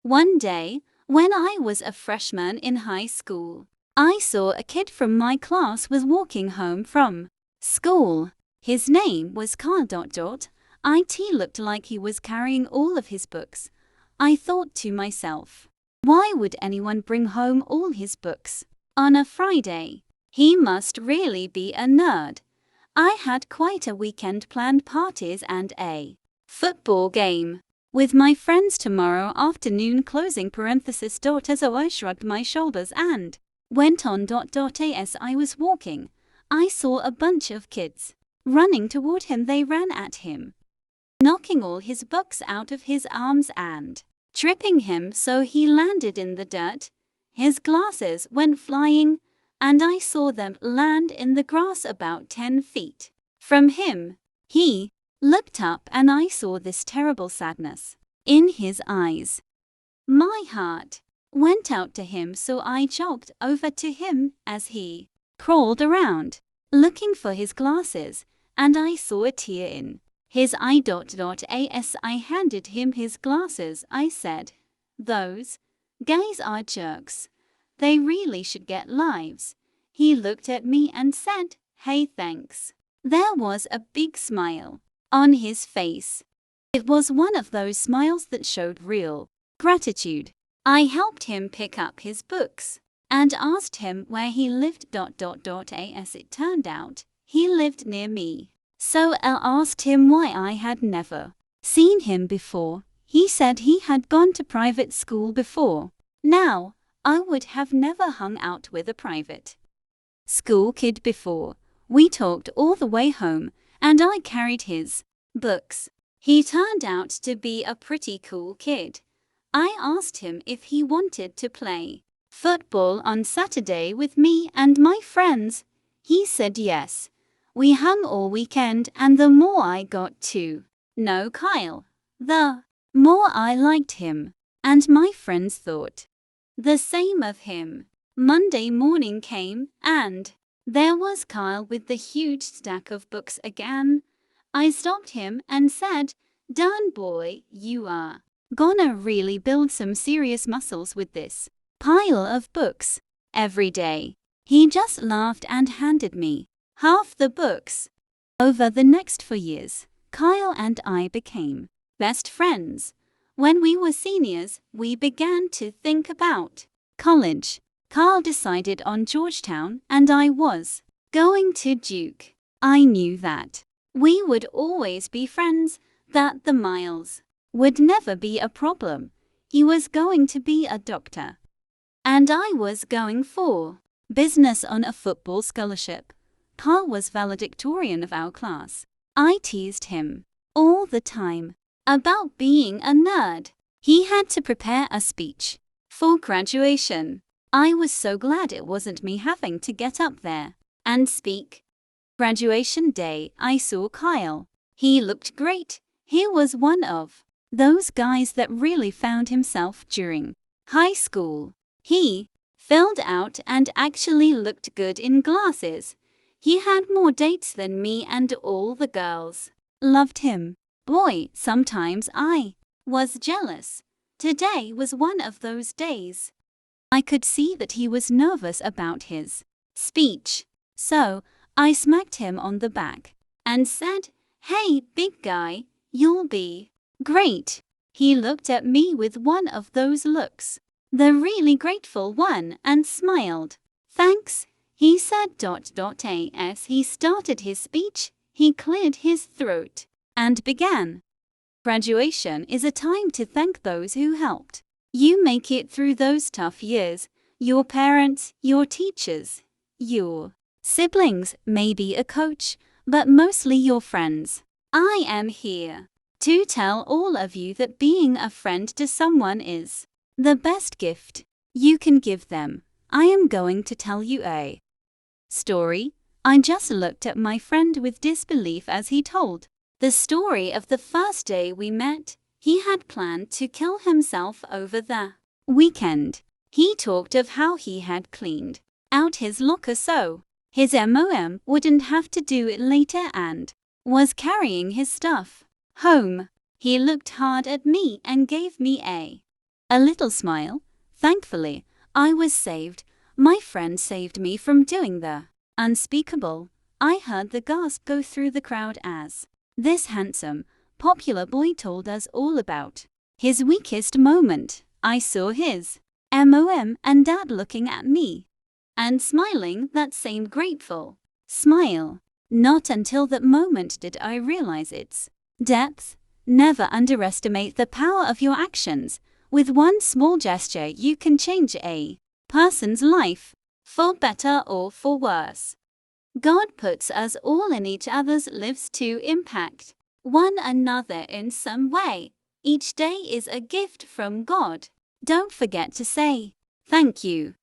One day, when I was a freshman in high school, I saw a kid from my class was walking home from school. His name was Carl. It looked like he was carrying all of his books. I thought to myself, why would anyone bring home all his books on a Friday? He must really be a nerd. I had quite a weekend planned, parties and a football game with my friends tomorrow afternoon. So I shrugged my shoulders and went on. As I was walking, I saw a bunch of kids running toward him. They ran at him, knocking all his books out of his arms and tripping him so he landed in the dirt. His glasses went flying, and I saw them land in the grass about 10 feet from him. He looked up and I saw this terrible sadness in his eyes. My heart went out to him, so I jogged over to him as he crawled around looking for his glasses, and I saw a tear in his eye. As I handed him his glasses, I said, "Those guys are jerks. They really should get lives." He looked at me and said, "Hey, thanks." There was a big smile on his face. It was one of those smiles that showed real gratitude. I helped him pick up his books and asked him where he lived. As it turned out, he lived near me. So I asked him why I had never seen him before. He said he had gone to private school before. Now, I would have never hung out with a private school kid before. We talked all the way home, and I carried his books. He turned out to be a pretty cool kid. I asked him if he wanted to play football on Saturday with me and my friends. He said yes. We hung all weekend, and the more I got to know Kyle, the more I liked him, and my friends thought the same of him. Monday morning came, and there was Kyle with the huge stack of books again. I stopped him and said, "Darn boy, you are gonna really build some serious muscles with this pile of books every day." He just laughed and handed me half the books. Over the next 4 years, Kyle and I became best friends. When we were seniors, we began to think about college. Kyle decided on Georgetown and I was going to Duke. I knew that we would always be friends, that the miles would never be a problem. He was going to be a doctor, and I was going for business on a football scholarship. Kyle was valedictorian of our class. I teased him all the time about being a nerd. He had to prepare a speech for graduation. I was so glad it wasn't me having to get up there and speak. Graduation day, I saw Kyle. He looked great. He was one of those guys that really found himself during high school. He filled out and actually looked good in glasses. He had more dates than me, and all the girls loved him. Boy, sometimes I was jealous. Today was one of those days. I could see that he was nervous about his speech. So, I smacked him on the back and said, "Hey, big guy, you'll be great." He looked at me with one of those looks, the really grateful one, and smiled. "Thanks," he said. As he started his speech, he cleared his throat and began. Graduation is a time to thank those who helped you make it through those tough years. Your parents, your teachers, your siblings, maybe a coach, but mostly your friends. I am here to tell all of you that being a friend to someone is the best gift you can give them. I am going to tell you a story. I just looked at my friend with disbelief as he told the story of the first day we met. He had planned to kill himself over the weekend. He talked of how he had cleaned out his locker so his mom wouldn't have to do it later, and was carrying his stuff home. He looked hard at me and gave me a A little smile. Thankfully, I was saved. My friend saved me from doing the unspeakable. I heard the gasp go through the crowd as this handsome, popular boy told us all about his weakest moment. I saw his mom and dad looking at me and smiling that same grateful smile. Not until that moment did I realize its depth. Never underestimate the power of your actions. With one small gesture, you can change a person's life, for better or for worse. God puts us all in each other's lives to impact one another in some way. Each day is a gift from God. Don't forget to say thank you.